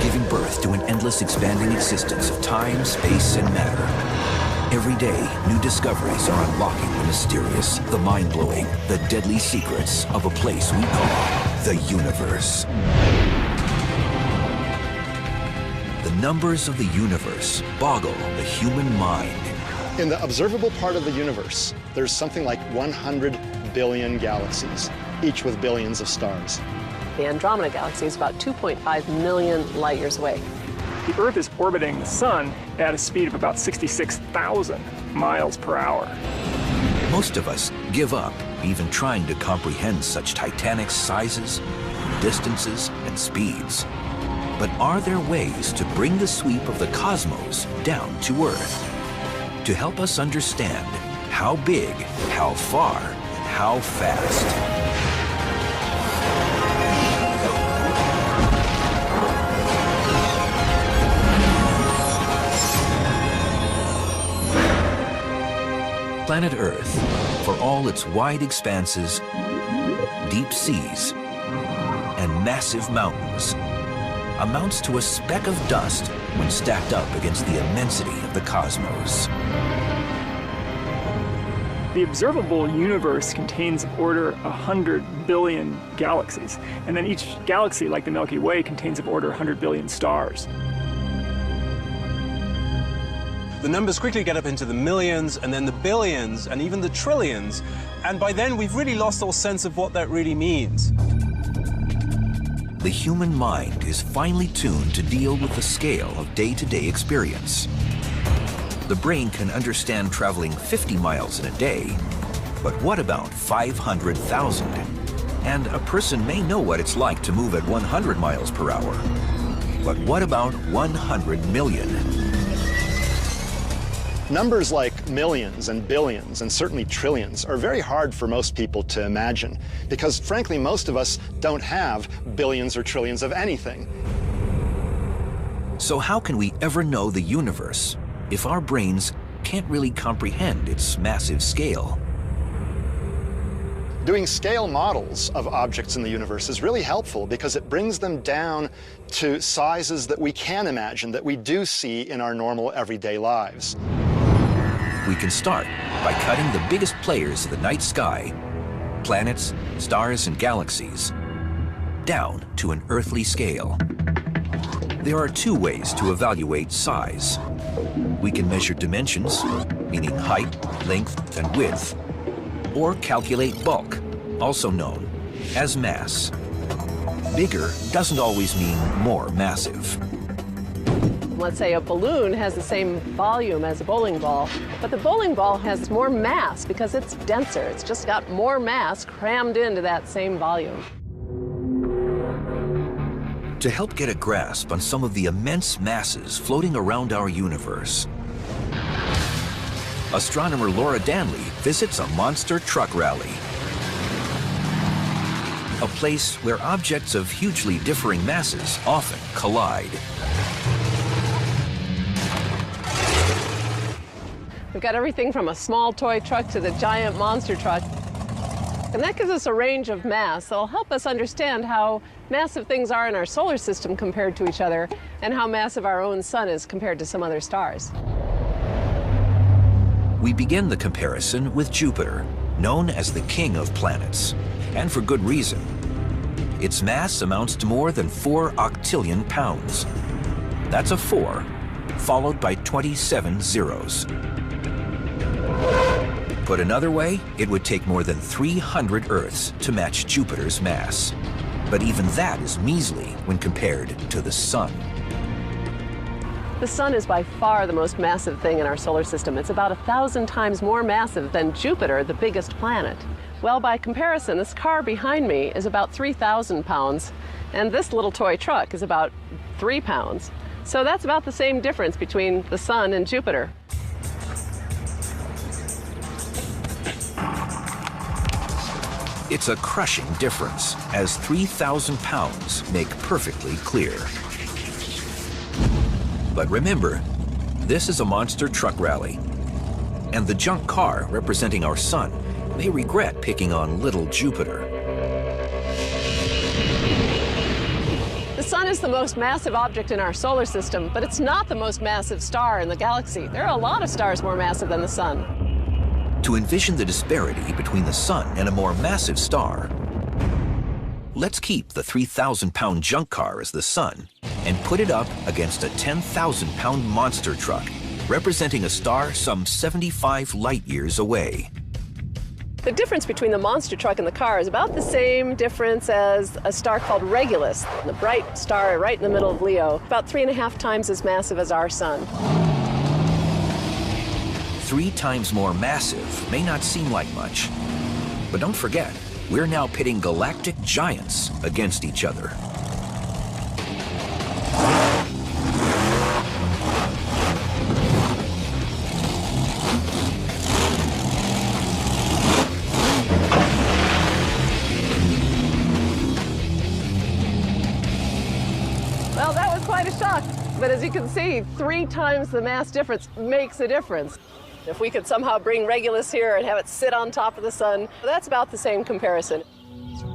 giving birth to an endless expanding existence of time, space, and matter. Every day, new discoveries are unlocking the mysterious, the mind-blowing, the deadly secrets of a place we call the universe. The numbers of the universe boggle the human mind. In the observable part of the universe, there's something like 100 billion galaxies, each with billions of stars. The Andromeda Galaxy is about 2.5 million light years away. The Earth is orbiting the Sun at a speed of about 66,000 miles per hour. Most of us give up even trying to comprehend such titanic sizes, distances, and speeds. But are there ways to bring the sweep of the cosmos down to Earth? To help us understand how big, how far, and how fast. Planet Earth, for all its wide expanses, deep seas, and massive mountains, amounts to a speck of dust when stacked up against the immensity of the cosmos. The observable universe contains of order 100 billion galaxies, and then each galaxy, like the Milky Way, contains of order 100 billion stars. The numbers quickly get up into the millions, and then the billions, and even the trillions, and by then we've really lost all sense of what that really means. The human mind is finely tuned to deal with the scale of day-to-day experience. The brain can understand traveling 50 miles in a day, but what about 500,000? And a person may know what it's like to move at 100 miles per hour. But what about 100 million? Numbers like millions and billions and certainly trillions are very hard for most people to imagine because, frankly, most of us don't have billions or trillions of anything. So how can we ever know the universe if our brains can't really comprehend its massive scale? Doing scale models of objects in the universe is really helpful because it brings them down to sizes that we can imagine, that we do see in our normal everyday lives. We can start by cutting the biggest players of the night sky, planets, stars, and galaxies, down to an earthly scale. There are two ways to evaluate size. We can measure dimensions, meaning height, length, and width, or calculate bulk, also known as mass. Bigger doesn't always mean more massive. Let's say a balloon has the same volume as a bowling ball, but the bowling ball has more mass because it's denser. It's just got more mass crammed into that same volume. To help get a grasp on some of the immense masses floating around our universe, astronomer Laura Danley visits a monster truck rally. A place where objects of hugely differing masses often collide. We've got everything from a small toy truck to the giant monster truck. And that gives us a range of mass that'll help us understand how massive things are in our solar system compared to each other and how massive our own sun is compared to some other stars. We begin the comparison with Jupiter, known as the king of planets, and for good reason. Its mass amounts to more than 4 octillion pounds. That's a 4, followed by 27 zeros. Put another way, it would take more than 300 Earths to match Jupiter's mass. But even that is measly when compared to the Sun. The Sun is by far the most massive thing in our solar system. It's about 1,000 times more massive than Jupiter, the biggest planet. Well, by comparison, this car behind me is about 3,000 pounds, and this little toy truck is about 3 pounds. So that's about the same difference between the Sun and Jupiter. It's a crushing difference, as 3,000 pounds make perfectly clear. But remember, this is a monster truck rally, and the junk car representing our Sun may regret picking on little Jupiter. The Sun sun is the most massive object in our solar system, but it's not the most massive star in the galaxy. There are a lot of stars more massive than the sun. To envision the disparity between the sun and a more massive star, let's keep the 3,000-pound junk car as the sun and put it up against a 10,000-pound monster truck, representing a star some 75 light-years away. The difference between the monster truck and the car is about the same difference as a star called Regulus, the bright star right in the middle of Leo, about 3.5 times as massive as our sun. 3 times more massive may not seem like much, but don't forget, we're now pitting galactic giants against each other. Well, that was quite a shock, but as you can see, 3 times the mass difference makes a difference. If we could somehow bring Regulus here and have it sit on top of the sun, that's about the same comparison.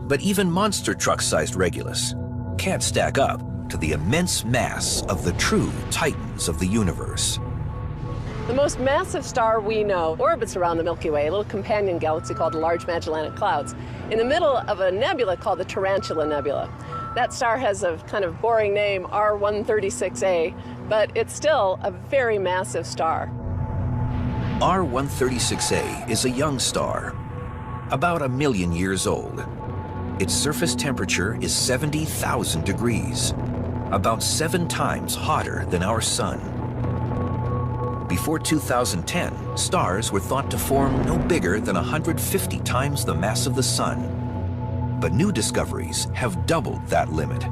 But even monster truck-sized Regulus can't stack up to the immense mass of the true titans of the universe. The most massive star we know orbits around the Milky Way, a little companion galaxy called the Large Magellanic Clouds, in the middle of a nebula called the Tarantula Nebula. That star has a kind of boring name, R136a, but it's still a very massive star. R136a is a young star, about 1 million years old. Its surface temperature is 70,000 degrees, about 7 times hotter than our sun. Before 2010, stars were thought to form no bigger than 150 times the mass of the sun. But new discoveries have doubled that limit.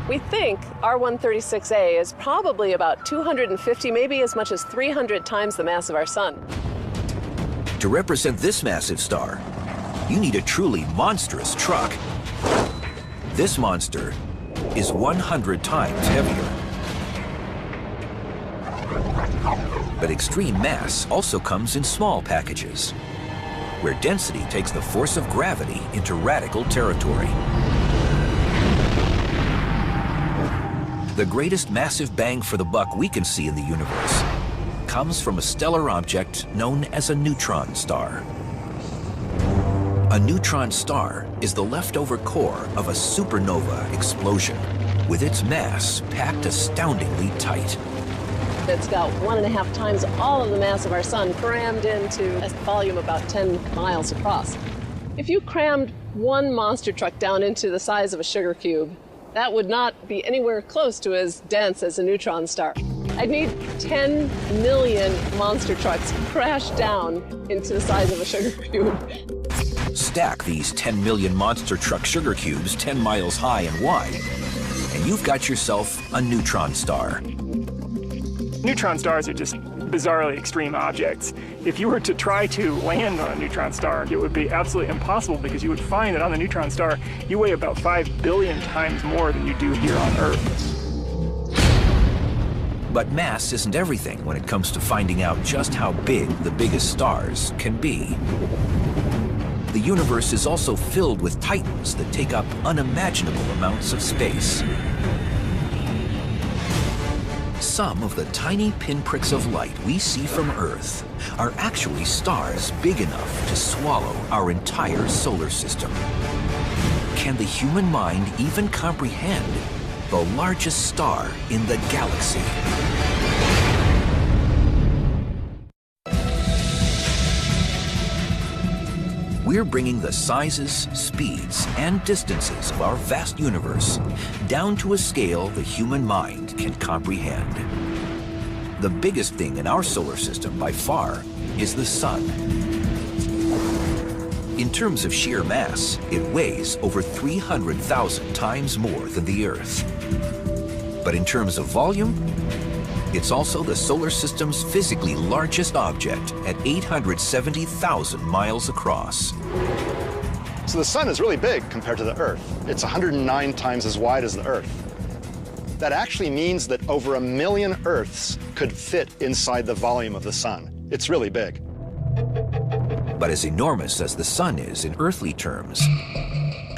We think R136a is probably about 250, maybe as much as 300 times the mass of our sun. To represent this massive star, you need a truly monstrous truck. This monster is 100 times heavier. But extreme mass also comes in small packages, where density takes the force of gravity into radical territory. The greatest massive bang for the buck we can see in the universe comes from a stellar object known as a neutron star. A neutron star is the leftover core of a supernova explosion, with its mass packed astoundingly tight. It's got 1.5 times all of the mass of our sun crammed into a volume about 10 miles across. If you crammed one monster truck down into the size of a sugar cube, that would not be anywhere close to as dense as a neutron star. I'd need 10 million monster trucks crashed down into the size of a sugar cube. Stack these 10 million monster truck sugar cubes 10 miles high and wide, and you've got yourself a neutron star. Neutron stars are just bizarrely extreme objects. If you were to try to land on a neutron star, it would be absolutely impossible because you would find that on the neutron star, you weigh about 5 billion times more than you do here on Earth. But mass isn't everything when it comes to finding out just how big the biggest stars can be. The universe is also filled with titans that take up unimaginable amounts of space. Some of the tiny pinpricks of light we see from Earth are actually stars big enough to swallow our entire solar system. Can the human mind even comprehend the largest star in the galaxy? We're bringing the sizes, speeds, and distances of our vast universe down to a scale the human mind can comprehend. The biggest thing in our solar system by far is the sun. In terms of sheer mass, it weighs over 300,000 times more than the Earth. But in terms of volume, it's also the solar system's physically largest object at 870,000 miles across. So the sun is really big compared to the Earth. It's 109 times as wide as the Earth. That actually means that over 1 million Earths could fit inside the volume of the sun. It's really big. But as enormous as the sun is in earthly terms,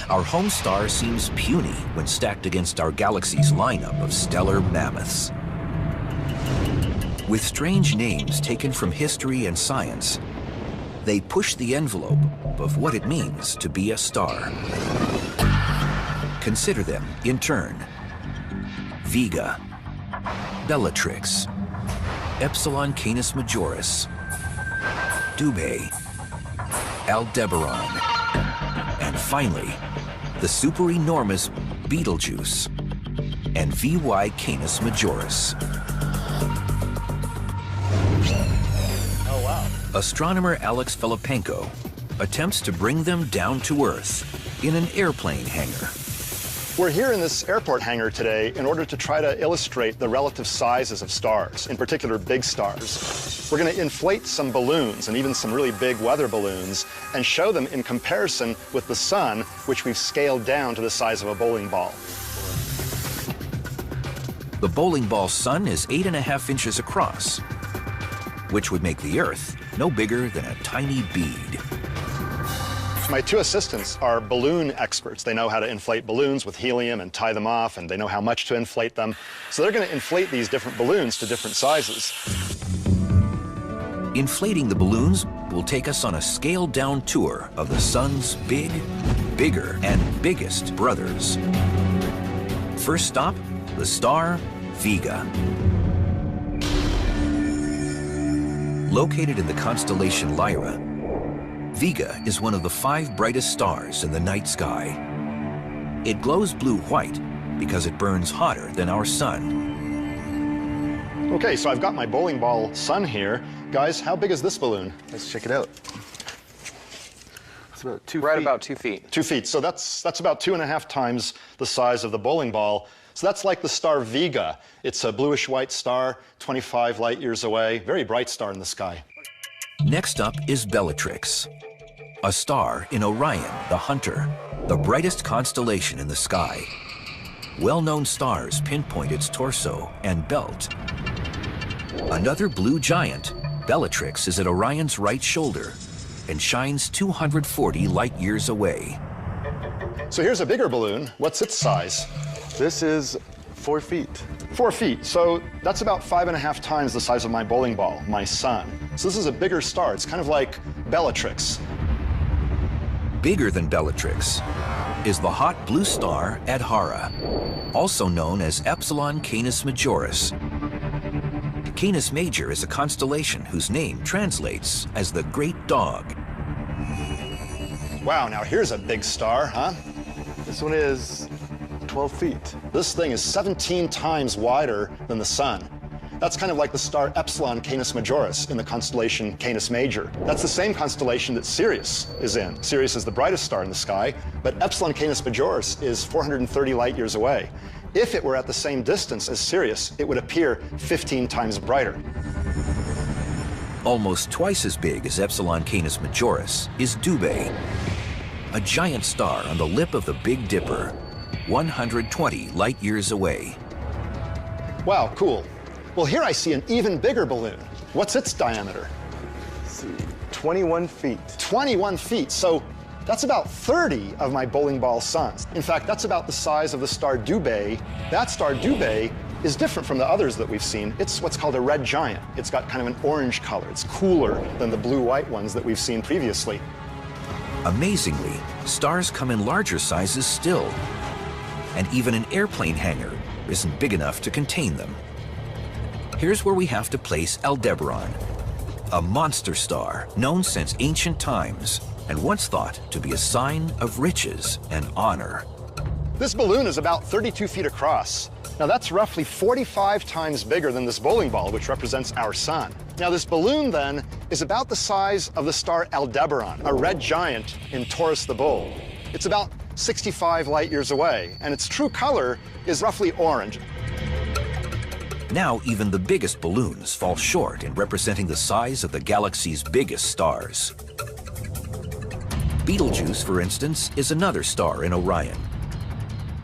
our home star seems puny when stacked against our galaxy's lineup of stellar mammoths. With strange names taken from history and science, they push the envelope of what it means to be a star. Consider them in turn: Vega, Bellatrix, Epsilon Canis Majoris, Dubhe, Aldebaran, and finally, the super-enormous Betelgeuse and VY Canis Majoris. Oh, wow. Astronomer Alex Filipenko attempts to bring them down to Earth in an airplane hangar. We're here in this airport hangar today in order to try to illustrate the relative sizes of stars, in particular big stars. We're going to inflate some balloons and even some really big weather balloons and show them in comparison with the sun, which we've scaled down to the size of a bowling ball. The bowling ball sun is 8.5 inches across, which would make the Earth no bigger than a tiny bead. My two assistants are balloon experts. They know how to inflate balloons with helium and tie them off, and they know how much to inflate them. So they're going to inflate these different balloons to different sizes. Inflating the balloons will take us on a scaled-down tour of the sun's big, bigger, and biggest brothers. First stop, the star Vega. Located in the constellation Lyra, Vega is one of the 5 brightest stars in the night sky. It glows blue-white because it burns hotter than our sun. Okay, so I've got my bowling ball sun here. Guys, how big is this balloon? Let's check it out. It's about 2 feet. Right about 2 feet. 2 feet, so that's about 2.5 times the size of the bowling ball. So that's like the star Vega. It's a bluish-white star, 25 light years away, very bright star in the sky. Next up is Bellatrix, a star in Orion, the Hunter, the brightest constellation in the sky. Well-known stars pinpoint its torso and belt. Another blue giant, Bellatrix is at Orion's right shoulder and shines 240 light years away. So here's a bigger balloon. What's its size? This is 4 feet. 4 feet, so that's about 5.5 times the size of my bowling ball, my sun. So this is a bigger star. It's kind of like Bellatrix. Bigger than Bellatrix is the hot blue star Adhara, also known as Epsilon Canis Majoris. Canis Major is a constellation whose name translates as the Great Dog. Wow, now here's a big star, huh? This one is 12 feet. This thing is 17 times wider than the sun. That's kind of like the star Epsilon Canis Majoris in the constellation Canis Major. That's the same constellation that Sirius is in. Sirius is the brightest star in the sky, but Epsilon Canis Majoris is 430 light years away. If it were at the same distance as Sirius, it would appear 15 times brighter. Almost twice as big as Epsilon Canis Majoris is Dubhe, a giant star on the lip of the Big Dipper, 120 light years away. Wow, cool. Well, here I see an even bigger balloon. What's its diameter? Let's see, 21 feet. 21 feet, so that's about 30 of my bowling ball suns. In fact, that's about the size of the star Dubhe. That star Dubhe is different from the others that we've seen. It's what's called a red giant. It's got kind of an orange color. It's cooler than the blue-white ones that we've seen previously. Amazingly, stars come in larger sizes still, and even an airplane hangar isn't big enough to contain them. Here's where we have to place Aldebaran, a monster star known since ancient times and once thought to be a sign of riches and honor. This balloon is about 32 feet across. Now that's roughly 45 times bigger than this bowling ball, which represents our sun. Now this balloon then is about the size of the star Aldebaran, a red giant in Taurus the Bull. It's about 65 light years away, and its true color is roughly orange. Now even the biggest balloons fall short in representing the size of the galaxy's biggest stars. Betelgeuse, for instance, is another star in Orion.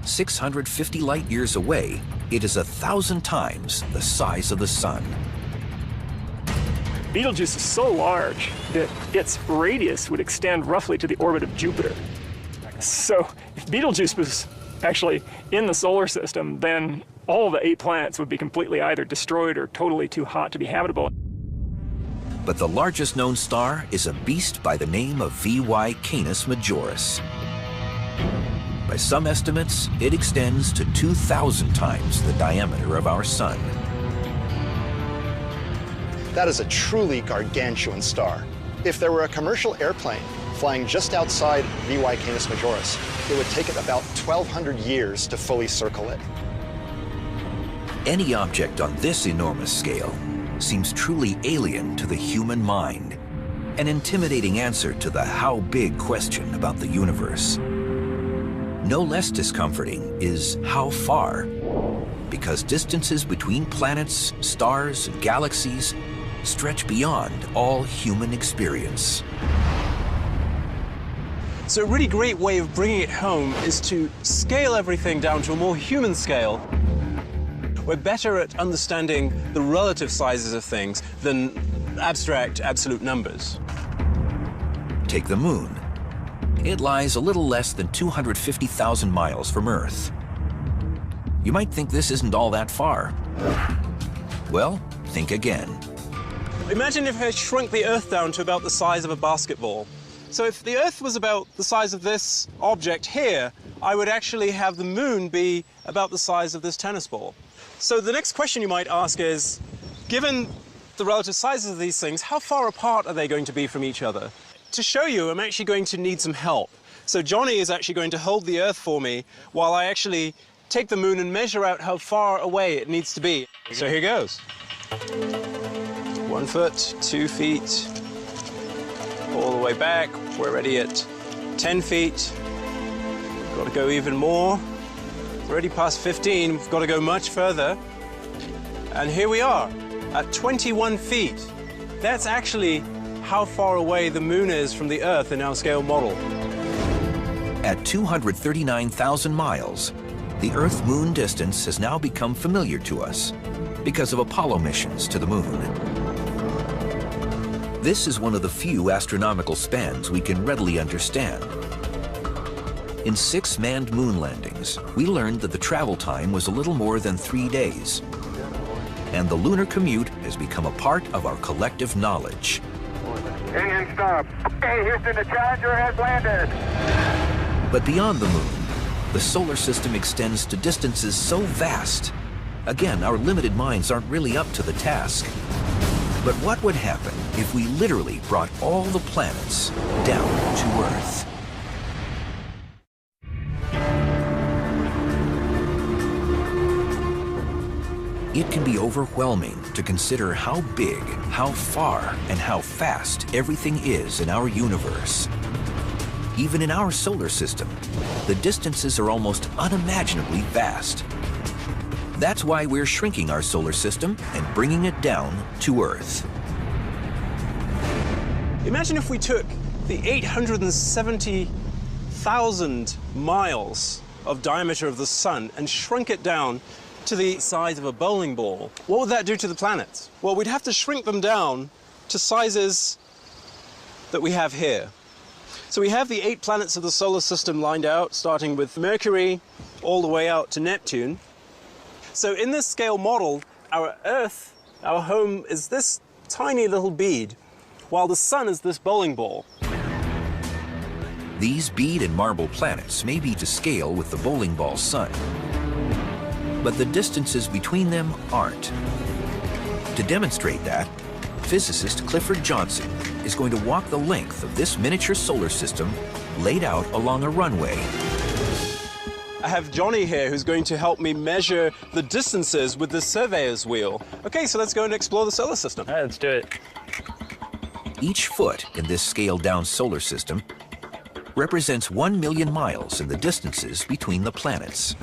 650 light years away, it is 1,000 times the size of the sun. Betelgeuse is so large that its radius would extend roughly to the orbit of Jupiter. So if Betelgeuse was actually in the solar system, then all the 8 planets would be completely either destroyed or totally too hot to be habitable. But the largest known star is a beast by the name of VY Canis Majoris. By some estimates, it extends to 2,000 times the diameter of our sun. That is a truly gargantuan star. If there were a commercial airplane flying just outside VY Canis Majoris, it would take it about 1,200 years to fully circle it. Any object on this enormous scale seems truly alien to the human mind, an intimidating answer to the how big question about the universe. No less discomforting is how far, because distances between planets, stars, and galaxies stretch beyond all human experience. So a really great way of bringing it home is to scale everything down to a more human scale. We're better at understanding the relative sizes of things than abstract, absolute numbers. Take the moon. It lies a little less than 250,000 miles from Earth. You might think this isn't all that far. Well, think again. Imagine if I shrunk the Earth down to about the size of a basketball. So if the Earth was about the size of this object here, I would actually have the moon be about the size of this tennis ball. So the next question you might ask is, given the relative sizes of these things, how far apart are they going to be from each other? To show you, I'm actually going to need some help. So Johnny is actually going to hold the Earth for me while I actually take the moon and measure out how far away it needs to be. So here goes. 1 foot, 2 feet, all the way back. We're already at 10 feet. We've got to go even more. We're already past 15. We've got to go much further. And here we are at 21 feet. That's actually how far away the moon is from the Earth in our scale model. At 239,000 miles, the Earth-Moon distance has now become familiar to us because of Apollo missions to the moon. This is one of the few astronomical spans we can readily understand. In 6 manned moon landings, we learned that the travel time was a little more than 3 days. And the lunar commute has become a part of our collective knowledge. Engine stop. Okay, Houston, the Challenger has landed. But beyond the moon, the solar system extends to distances so vast. Again, our limited minds aren't really up to the task. But what would happen if we literally brought all the planets down to Earth? It can be overwhelming to consider how big, how far, and how fast everything is in our universe. Even in our solar system, the distances are almost unimaginably vast. That's why we're shrinking our solar system and bringing it down to Earth. Imagine if we took the 870,000 miles of diameter of the sun and shrunk it down to the size of a bowling ball. What would that do to the planets? Well, we'd have to shrink them down to sizes that we have here. So we have the 8 planets of the solar system lined out, starting with Mercury all the way out to Neptune. So in this scale model, our Earth, our home, is this tiny little bead, while the sun is this bowling ball. These bead and marble planets may be to scale with the bowling ball sun, but the distances between them aren't. To demonstrate that, physicist Clifford Johnson is going to walk the length of this miniature solar system laid out along a runway. I have Johnny here who's going to help me measure the distances with the surveyor's wheel. Okay, so let's go and explore the solar system. All right, let's do it. Each foot in this scaled-down solar system represents 1 million miles in the distances between the planets.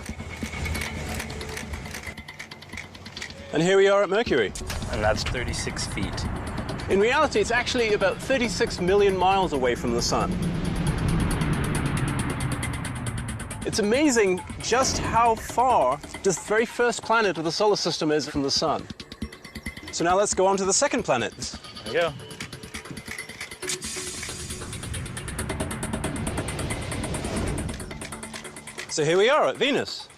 And here we are at Mercury. And that's 36 feet. In reality, it's actually about 36 million miles away from the sun. It's amazing just how far this very first planet of the solar system is from the sun. So now let's go on to the second planet. There you go. So here we are at Venus.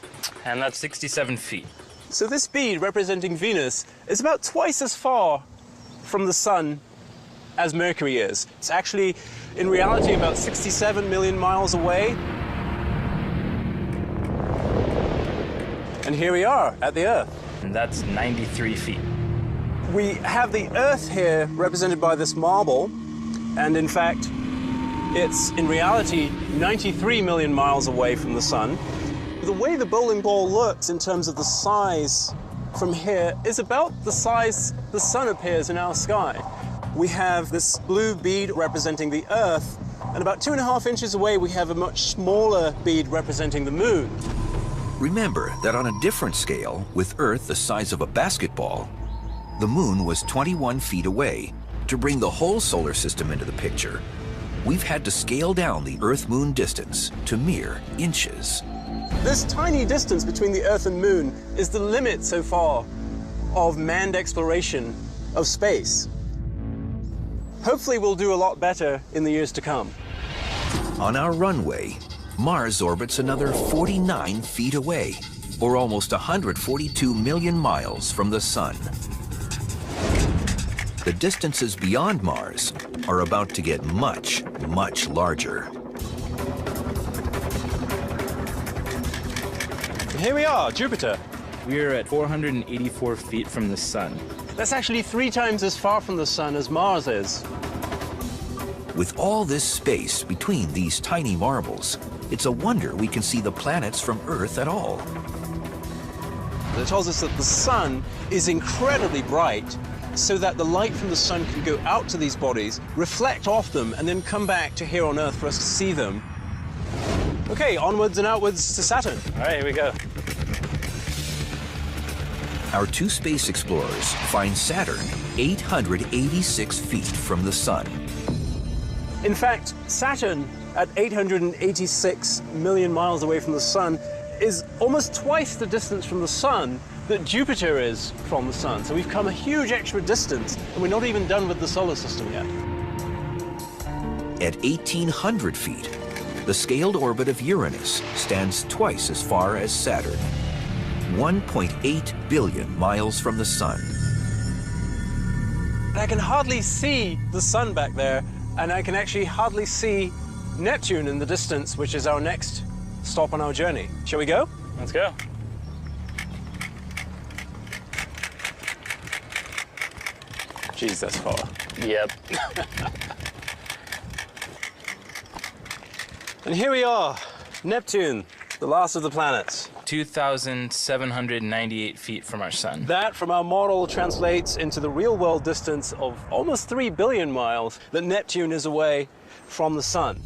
And that's 67 feet. So this bead representing Venus is about twice as far from the sun as Mercury is. It's actually, in reality, about 67 million miles away. And here we are at the Earth. And that's 93 feet. We have the Earth here represented by this marble, and in fact, it's in reality 93 million miles away from the sun. The way the bowling ball looks in terms of the size from here is about the size the sun appears in our sky. We have this blue bead representing the Earth, and about 2.5 inches away we have a much smaller bead representing the moon. Remember that on a different scale, with Earth the size of a basketball, the moon was 21 feet away. To bring the whole solar system into the picture, we've had to scale down the Earth-Moon distance to mere inches. This tiny distance between the Earth and Moon is the limit so far of manned exploration of space. Hopefully we'll do a lot better in the years to come. On our runway, Mars orbits another 49 feet away, or almost 142 million miles from the sun. The distances beyond Mars are about to get much, much larger. Here we are, Jupiter. We're at 484 feet from the sun. That's actually 3 times as far from the sun as Mars is. With all this space between these tiny marbles, it's a wonder we can see the planets from Earth at all. It tells us that the sun is incredibly bright, so that the light from the sun can go out to these bodies, reflect off them, and then come back to here on Earth for us to see them. Okay, onwards and outwards to Saturn. All right, here we go. Our 2 space explorers find Saturn 886 feet from the sun. In fact, Saturn, at 886 million miles away from the sun, is almost twice the distance from the sun that Jupiter is from the sun. So we've come a huge extra distance, and we're not even done with the solar system yet. At 1,800 feet, the scaled orbit of Uranus stands twice as far as Saturn, 1.8 billion miles from the sun. I can hardly see the sun back there, and I can actually hardly see Neptune in the distance, which is our next stop on our journey. Shall we go? Let's go. Geez, that's far. Yep. And here we are, Neptune, the last of the planets. 2,798 feet from our sun. That, from our model, translates into the real-world distance of almost 3 billion miles that Neptune is away from the sun.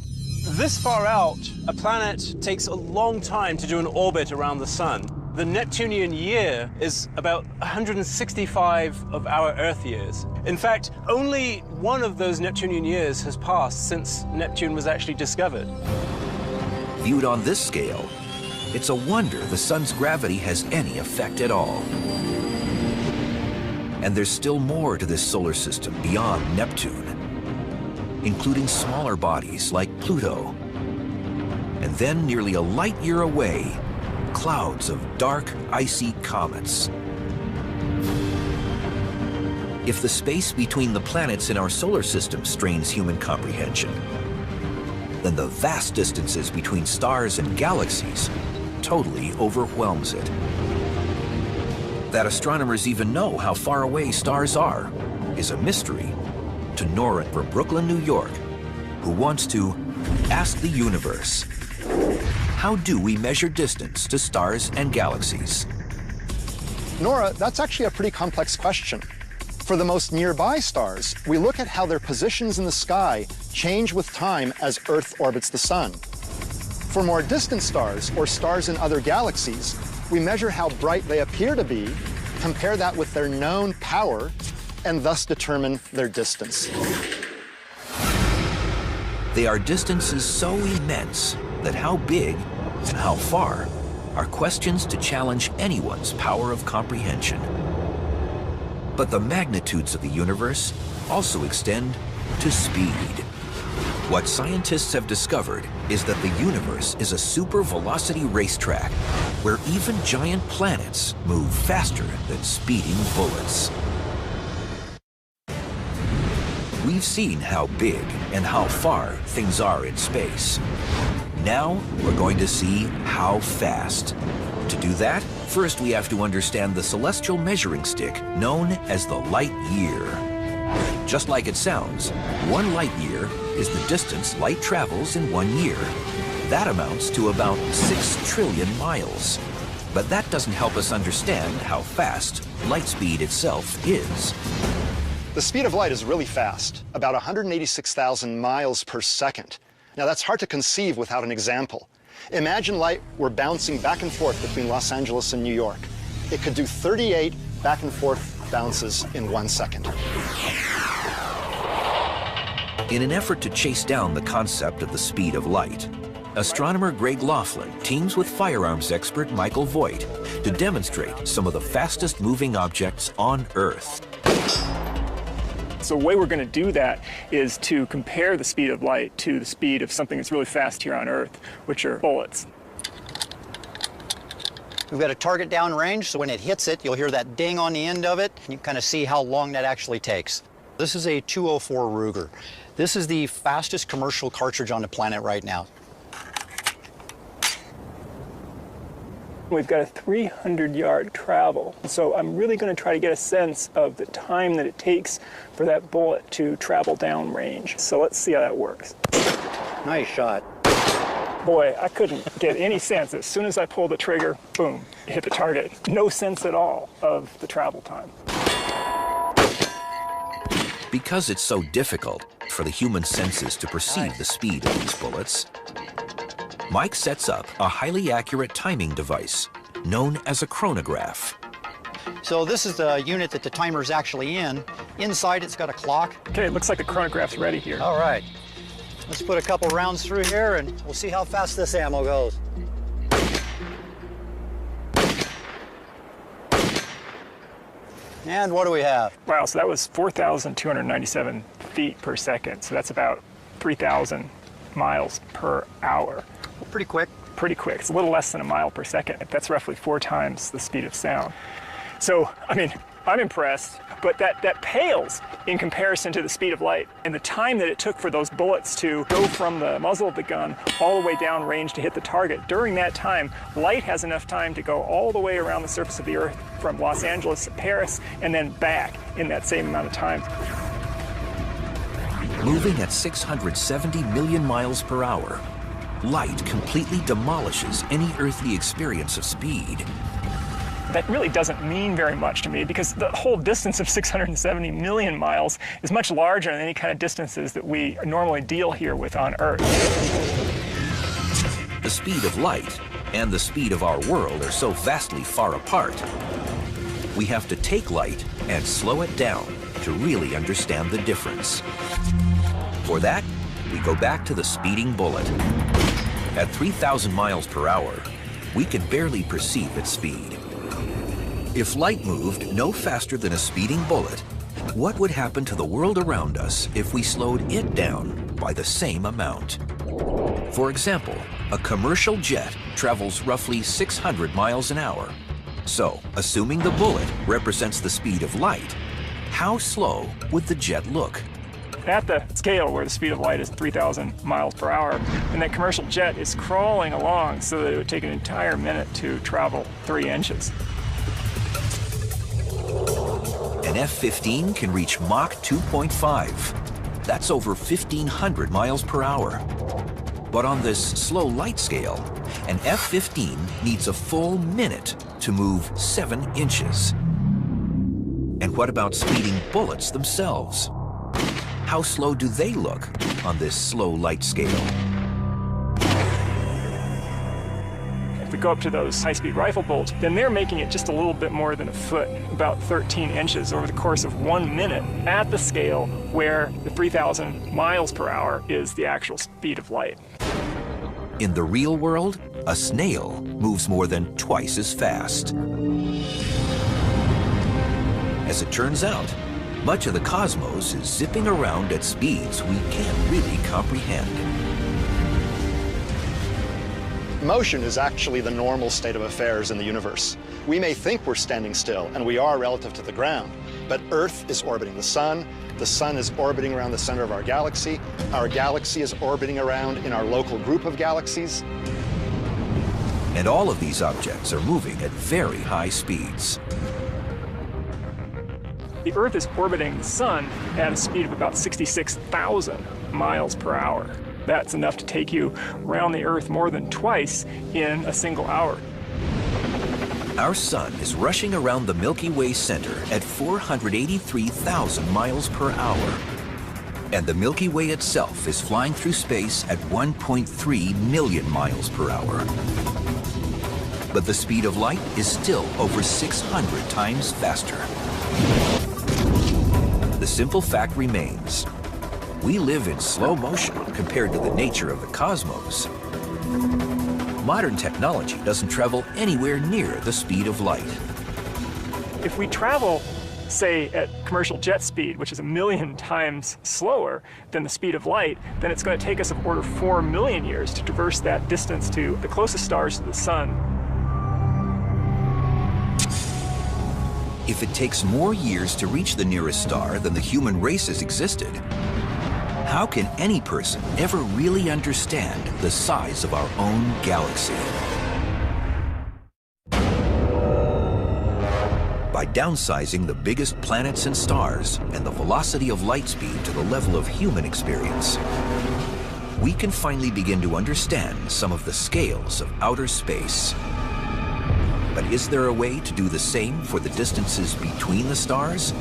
This far out, a planet takes a long time to do an orbit around the sun. The Neptunian year is about 165 of our Earth years. In fact, only one of those Neptunian years has passed since Neptune was actually discovered. Viewed on this scale, it's a wonder the sun's gravity has any effect at all. And there's still more to this solar system beyond Neptune, including smaller bodies like Pluto. And then, nearly a light year away, clouds of dark, icy comets. If the space between the planets in our solar system strains human comprehension, then the vast distances between stars and galaxies totally overwhelms it. That astronomers even know how far away stars are is a mystery to Nora from Brooklyn, New York, who wants to ask the universe, how do we measure distance to stars and galaxies? Nora, that's actually a pretty complex question. For the most nearby stars, we look at how their positions in the sky change with time as Earth orbits the sun. For more distant stars, or stars in other galaxies, we measure how bright they appear to be, compare that with their known power, and thus determine their distance. They are distances so immense that how big and how far are questions to challenge anyone's power of comprehension. But the magnitudes of the universe also extend to speed. What scientists have discovered is that the universe is a super-velocity racetrack where even giant planets move faster than speeding bullets. We've seen how big and how far things are in space. Now we're going to see how fast. To do that, first we have to understand the celestial measuring stick known as the light year. Just like it sounds, 1 light year is the distance light travels in 1 year. That amounts to about 6 trillion miles. But that doesn't help us understand how fast light speed itself is. The speed of light is really fast, about 186,000 miles per second. Now that's hard to conceive without an example. Imagine light were bouncing back and forth between Los Angeles and New York. It could do 38 back and forth bounces in 1 second. In an effort to chase down the concept of the speed of light, astronomer Greg Laughlin teams with firearms expert Michael Voigt to demonstrate some of the fastest moving objects on Earth. So the way we're going to do that is to compare the speed of light to the speed of something that's really fast here on Earth, which are bullets. We've got a target downrange, so when it hits it, you'll hear that ding on the end of it, and you kind of see how long that actually takes. This is a 204 Ruger. This is the fastest commercial cartridge on the planet right now. We've got a 300-yard travel, so I'm really going to try to get a sense of the time that it takes for that bullet to travel downrange. So let's see how that works. Nice shot. Boy, I couldn't get any sense. As soon as I pulled the trigger, boom, it hit the target. No sense at all of the travel time. Because it's so difficult for the human senses to perceive the speed of these bullets, Mike sets up a highly accurate timing device known as a chronograph. So this is the unit that the timer's actually in. Inside it's got a clock. Okay, it looks like the chronograph's ready here. All right. Let's put a couple rounds through here and we'll see how fast this ammo goes. And what do we have? Wow, so that was 4,297 feet per second. So that's about 3,000 miles per hour. Pretty quick. Pretty quick. It's a little less than a mile per second. That's roughly 4 times the speed of sound. So, I mean, I'm impressed, but that pales in comparison to the speed of light and the time that it took for those bullets to go from the muzzle of the gun all the way down range to hit the target. During that time, light has enough time to go all the way around the surface of the Earth from Los Angeles to Paris and then back in that same amount of time. Moving at 670 million miles per hour, light completely demolishes any earthly experience of speed. That really doesn't mean very much to me because the whole distance of 670 million miles is much larger than any kind of distances that we normally deal here with on Earth. The speed of light and the speed of our world are so vastly far apart. We have to take light and slow it down to really understand the difference. For that, we go back to the speeding bullet. At 3,000 miles per hour, we can barely perceive its speed. If light moved no faster than a speeding bullet, what would happen to the world around us if we slowed it down by the same amount? For example, a commercial jet travels roughly 600 miles an hour. So, assuming the bullet represents the speed of light, how slow would the jet look? At the scale where the speed of light is 3,000 miles per hour, and that commercial jet is crawling along so that it would take an entire minute to travel 3 inches. An F-15 can reach Mach 2.5. That's over 1,500 miles per hour. But on this slow light scale, an F-15 needs a full minute to move 7 inches. And what about speeding bullets themselves? How slow do they look on this slow light scale? If we go up to those high-speed rifle bolts, then they're making it just a little bit more than a foot, about 13 inches over the course of 1 minute at the scale where the 3,000 miles per hour is the actual speed of light. In the real world, a snail moves more than twice as fast. As it turns out, Much of the cosmos is zipping around at speeds we can't really comprehend. Motion is actually the normal state of affairs in the universe. We may think we're standing still, and we are relative to the ground, but Earth is orbiting the sun is orbiting around the center of our galaxy is orbiting around in our local group of galaxies. And all of these objects are moving at very high speeds. The Earth is orbiting the sun at a speed of about 66,000 miles per hour. That's enough to take you around the Earth more than twice in a single hour. Our sun is rushing around the Milky Way center at 483,000 miles per hour. And the Milky Way itself is flying through space at 1.3 million miles per hour. But the speed of light is still over 600 times faster. The simple fact remains, we live in slow motion compared to the nature of the cosmos. Modern technology doesn't travel anywhere near the speed of light. If we travel, say, at commercial jet speed, which is 1 million times slower than the speed of light, then it's going to take us of order 4 million years to traverse that distance to the closest stars to the sun. If it takes more years to reach the nearest star than the human race has existed, how can any person ever really understand the size of our own galaxy? By downsizing the biggest planets and stars and the velocity of light speed to the level of human experience, we can finally begin to understand some of the scales of outer space. But is there a way to do the same for the distances between the stars?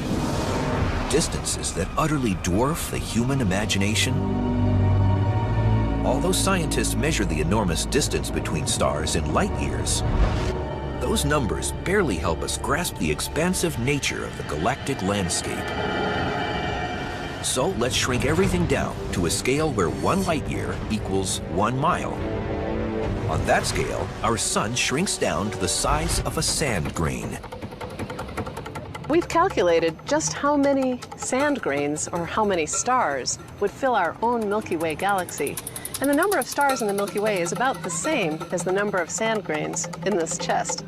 Distances that utterly dwarf the human imagination? Although scientists measure the enormous distance between stars in light years, those numbers barely help us grasp the expansive nature of the galactic landscape. So let's shrink everything down to a scale where 1 light year equals 1 mile. On that scale, our sun shrinks down to the size of a sand grain. We've calculated just how many sand grains, or how many stars, would fill our own Milky Way galaxy. And the number of stars in the Milky Way is about the same as the number of sand grains in this chest.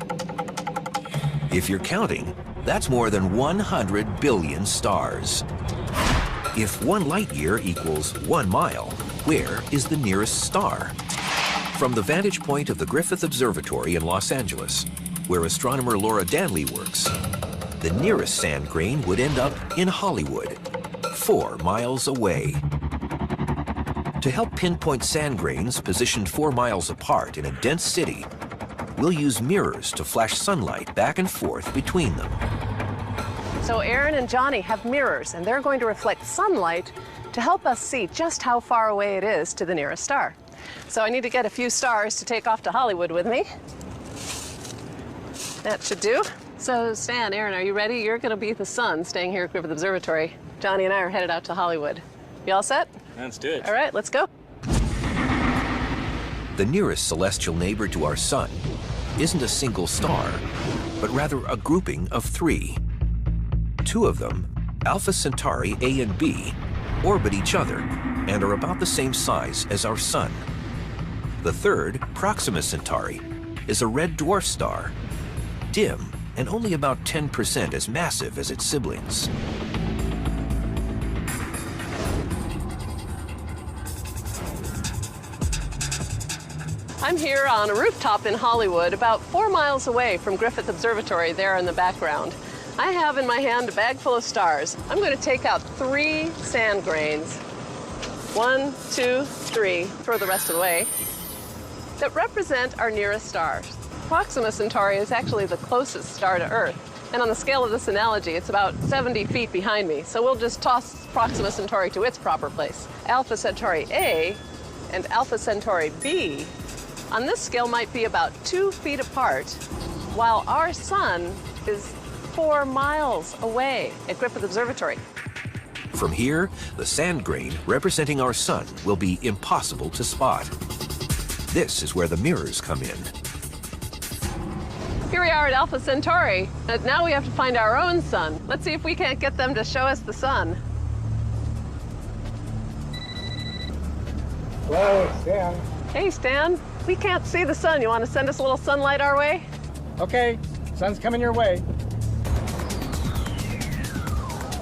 If you're counting, that's more than 100 billion stars. If 1 light year equals 1 mile, where is the nearest star? From the vantage point of the Griffith Observatory in Los Angeles, where astronomer Laura Danley works, the nearest sand grain would end up in Hollywood, 4 miles away. To help pinpoint sand grains positioned 4 miles apart in a dense city, we'll use mirrors to flash sunlight back and forth between them. So Aaron and Johnny have mirrors, and they're going to reflect sunlight to help us see just how far away it is to the nearest star. So I need to get a few stars to take off to Hollywood with me. That should do. So Stan, Aaron, are you ready? You're going to be the sun staying here at Griffith Observatory. Johnny and I are headed out to Hollywood. You all set? Let's do it. All right, let's go. The nearest celestial neighbor to our sun isn't a single star, but rather a grouping of 3. 2 of them, Alpha Centauri A and B, orbit each other and are about the same size as our sun. The third, Proxima Centauri, is a red dwarf star, dim and only about 10% as massive as its siblings. I'm here on a rooftop in Hollywood, about 4 miles away from Griffith Observatory there in the background. I have in my hand a bag full of stars. I'm going to take out 3 sand grains. 1, 2, 3, throw the rest away, that represent our nearest stars. Proxima Centauri is actually the closest star to Earth. And on the scale of this analogy, it's about 70 feet behind me. So we'll just toss Proxima Centauri to its proper place. Alpha Centauri A and Alpha Centauri B on this scale might be about 2 feet apart, while our sun is 4 miles away at Griffith Observatory. From here, the sand grain representing our sun will be impossible to spot. This is where the mirrors come in. Here we are at Alpha Centauri. Now we have to find our own sun. Let's see if we can't get them to show us the sun. Hello, Stan. Hey, Stan. We can't see the sun. You want to send us a little sunlight our way? Okay, sun's coming your way.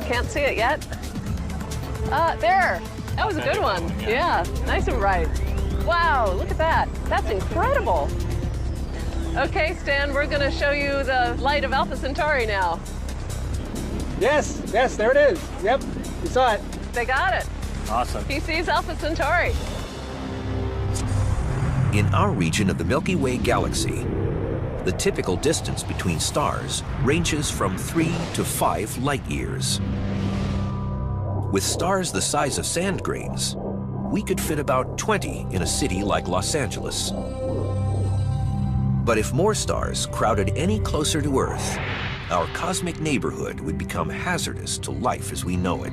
Can't see it yet. There. That was a good one. Yeah, nice and bright. Wow, look at that. That's incredible. Okay, Stan, we're going to show you the light of Alpha Centauri now. Yes, there it is. Yep, you saw it. They got it. Awesome. He sees Alpha Centauri. In our region of the Milky Way galaxy, the typical distance between stars ranges from 3 to 5 light years. With stars the size of sand grains, we could fit about 20 in a city like Los Angeles. But if more stars crowded any closer to Earth, our cosmic neighborhood would become hazardous to life as we know it.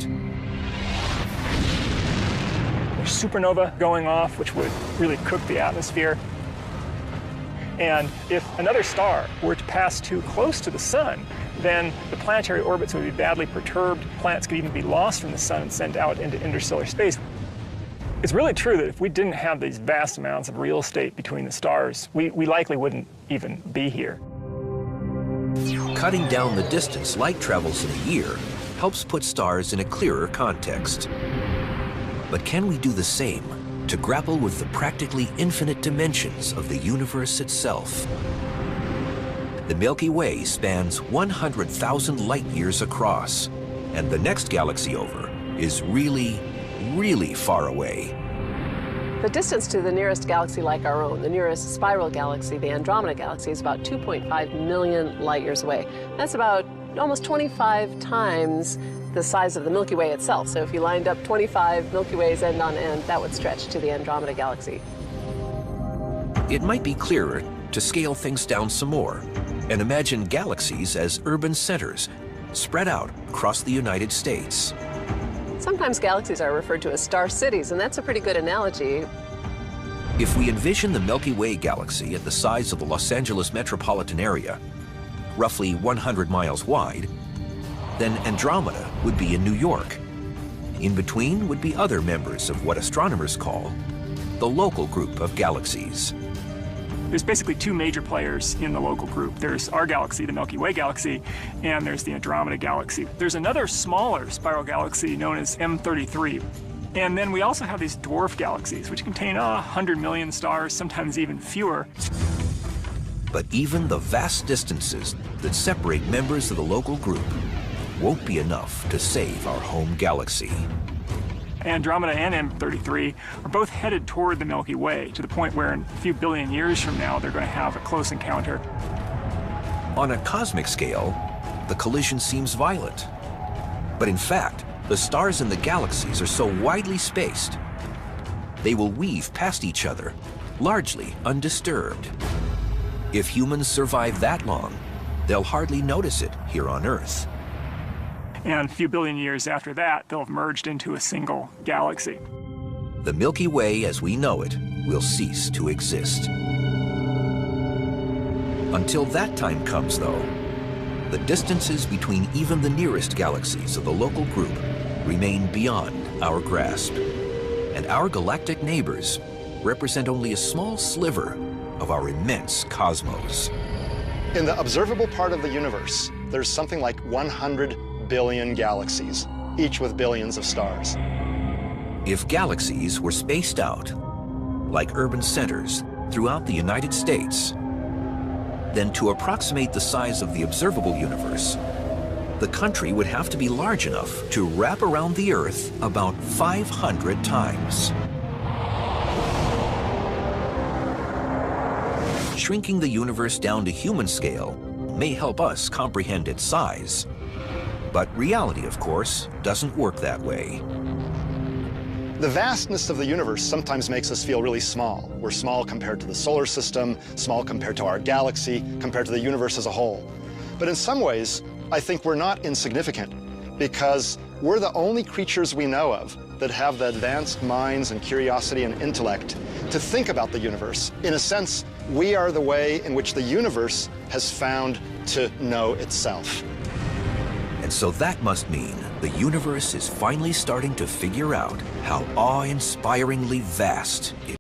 There's supernova going off, which would really cook the atmosphere. And if another star were to pass too close to the sun, then the planetary orbits would be badly perturbed. Planets could even be lost from the sun and sent out into interstellar space. It's really true that if we didn't have these vast amounts of real estate between the stars, we likely wouldn't even be here. Cutting down the distance light travels in a year helps put stars in a clearer context. But can we do the same to grapple with the practically infinite dimensions of the universe itself? The Milky Way spans 100,000 light years across, and the next galaxy over is really, really far away. The distance to the nearest galaxy like our own, the nearest spiral galaxy, the Andromeda Galaxy, is about 2.5 million light years away. That's about almost 25 times the size of the Milky Way itself. So if you lined up 25 Milky Ways end on end, that would stretch to the Andromeda Galaxy. It might be clearer to scale things down some more and imagine galaxies as urban centers spread out across the United States. Sometimes galaxies are referred to as star cities, and that's a pretty good analogy. If we envision the Milky Way galaxy at the size of the Los Angeles metropolitan area, roughly 100 miles wide, then Andromeda would be in New York. In between would be other members of what astronomers call the local group of galaxies. There's basically two major players in the local group. There's our galaxy, the Milky Way galaxy, and there's the Andromeda Galaxy. There's another smaller spiral galaxy known as M33. And then we also have these dwarf galaxies, which contain 100 million stars, sometimes even fewer. But even the vast distances that separate members of the local group won't be enough to save our home galaxy. Andromeda and M33 are both headed toward the Milky Way, to the point where in a few billion years from now, they're going to have a close encounter. On a cosmic scale, the collision seems violent. But in fact, the stars in the galaxies are so widely spaced, they will weave past each other, largely undisturbed. If humans survive that long, they'll hardly notice it here on Earth. And a few billion years after that, they'll have merged into a single galaxy. The Milky Way as we know it will cease to exist. Until that time comes, though, the distances between even the nearest galaxies of the local group remain beyond our grasp. And our galactic neighbors represent only a small sliver of our immense cosmos. In the observable part of the universe, there's something like 100 billion galaxies, each with billions of stars. If galaxies were spaced out, like urban centers, throughout the United States, then to approximate the size of the observable universe, the country would have to be large enough to wrap around the Earth about 500 times. Shrinking the universe down to human scale may help us comprehend its size. But reality, of course, doesn't work that way. The vastness of the universe sometimes makes us feel really small. We're small compared to the solar system, small compared to our galaxy, compared to the universe as a whole. But in some ways, I think we're not insignificant, because we're the only creatures we know of that have the advanced minds and curiosity and intellect to think about the universe. In a sense, we are the way in which the universe has found to know itself. And so that must mean the universe is finally starting to figure out how awe-inspiringly vast it